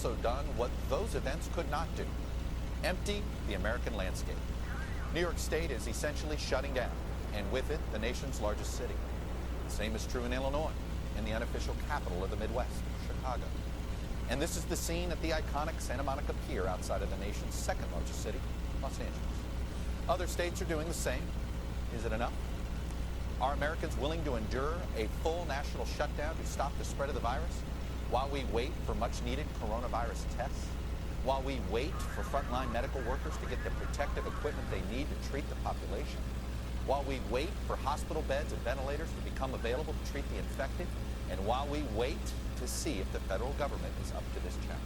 also done what those events could not do: empty the American landscape. New York State is essentially shutting down, and with it, the nation's largest city. The same is true in Illinois, in the unofficial capital of the Midwest, Chicago. And this is the scene at the iconic Santa Monica Pier outside of the nation's second largest city, Los Angeles. Other states are doing the same. Is it enough? Are Americans willing to endure a full national shutdown to stop the spread of the virus while we wait for much-needed coronavirus tests? While we wait for frontline medical workers to get the protective equipment they need to treat the population? While we wait for hospital beds and ventilators to become available to treat the infected? And while we wait to see if the federal government is up to this challenge?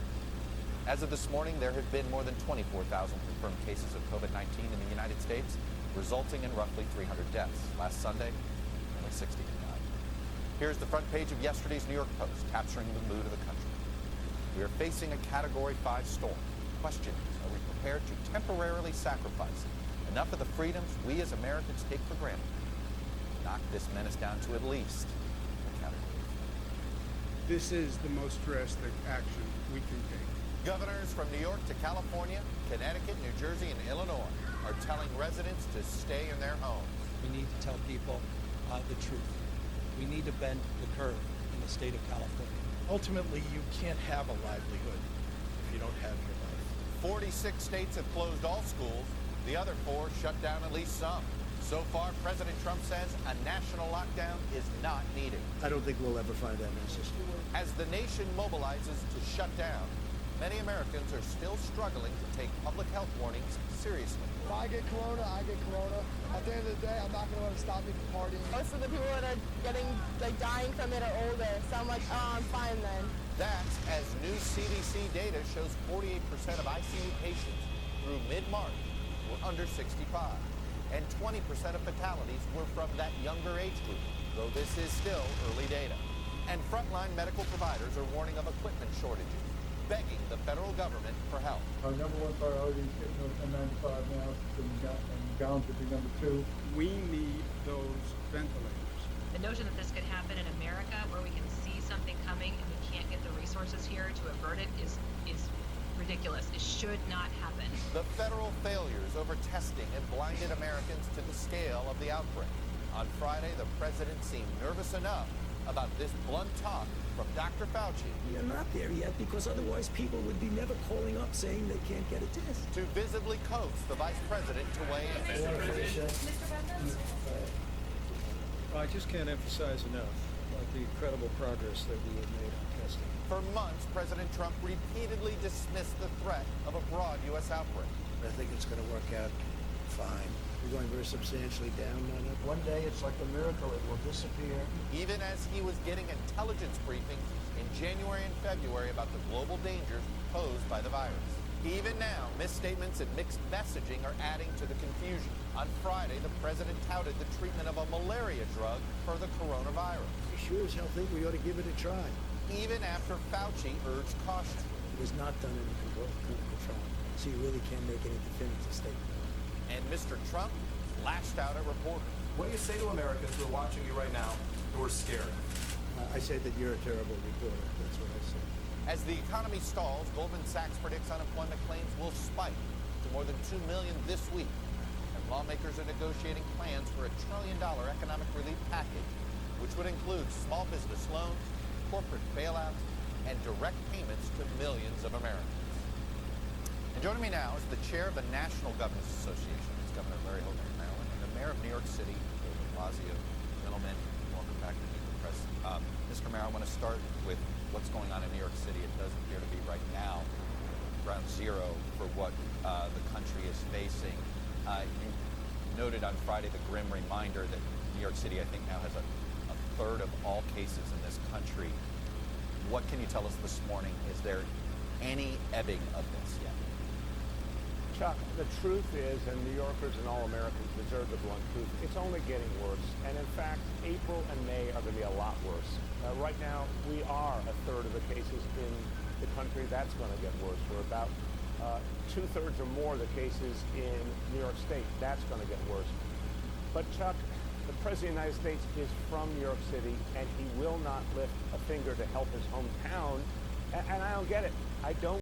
As of this morning, there have been more than 24,000 confirmed cases of COVID-19 in the United States, resulting in roughly 300 deaths. Last Sunday, only 60 died. Here's the front page of yesterday's New York Post, capturing the mood of the country. We are facing a Category 5 storm. The question is, are we prepared to temporarily sacrifice enough of the freedoms we as Americans take for granted to knock this menace down to at least a Category 3? This is the most drastic action we can take. Governors from New York to California, Connecticut, New Jersey, and Illinois are telling residents to stay in their homes. We need to tell people the truth. We need to bend the curve in the state of California. Ultimately, you can't have a livelihood if you don't have your life. 46 states have closed all schools. The other 4 shut down at least some. So far, President Trump says a national lockdown is not needed. I don't think we'll ever find that necessary. As the nation mobilizes to shut down, many Americans are still struggling to take public health warnings seriously. If I get corona, I get corona. At the end of the day, I'm not going to let it stop me from partying. Most of the people that are dying from it are older, so I'm like, oh, I'm fine then. That's as new CDC data shows 48% of ICU patients through mid-March were under 65. And 20% of fatalities were from that younger age group, though this is still early data. And frontline medical providers are warning of equipment shortages, begging the federal government for help. Our number one priority is getting those N95 now, and gowns would be number 2. We need those ventilators. The notion that this could happen in America, where we can see something coming and we can't get the resources here to avert it, is ridiculous. It should not happen. The federal failures over testing have blinded Americans to the scale of the outbreak. On Friday, the president seemed nervous enough about this blunt talk from Dr. Fauci. You're not there yet because otherwise people would be never calling up saying they can't get a test. To visibly coax the vice president to weigh in. I just can't emphasize enough the incredible progress that we have made on testing. For months, President Trump repeatedly dismissed the threat of a broad U.S. outbreak. I think it's going to work out fine. We're going very substantially down on it. One day, it's like a miracle. It will disappear. Even as he was getting intelligence briefings in January and February about the global dangers posed by the virus. Even now, misstatements and mixed messaging are adding to the confusion. On Friday, the president touted the treatment of a malaria drug for the coronavirus. I sure as hell think we ought to give it a try. Even after Fauci urged caution. It was not done in a clinical trial, so you really can't make any definitive statement. And Mr. Trump lashed out at reporters. What do you say to Americans who are watching you right now who are scared? I say that you're a terrible reporter. That's what I say. As the economy stalls, Goldman Sachs predicts unemployment claims will spike to more than 2 million this week. And lawmakers are negotiating plans for a $1 trillion economic relief package, which would include small business loans, corporate bailouts, and direct payments to millions of Americans. And joining me now is the chair of the National Governors Association. It's Governor Larry Hogan of Maryland, and the mayor of New York City, David de Blasio. Gentlemen, welcome back to Meet the Press. Mr. Mayor, I want to start with what's going on in New York City. It does appear to be right now ground zero for what the country is facing. You noted on Friday the grim reminder that New York City, I think, now has a third of all cases in this country. What can you tell us this morning? Is there any ebbing of this yet? Chuck, the truth is, and New Yorkers and all Americans deserve the blunt truth, it's only getting worse. And in fact, April and May are going to be a lot worse. Right now, we are a third of the cases in the country. That's going to get worse. We're about two-thirds or more of the cases in New York State. That's going to get worse. But Chuck, the President of the United States is from New York City, and he will not lift a finger to help his hometown And I don't get it. I don't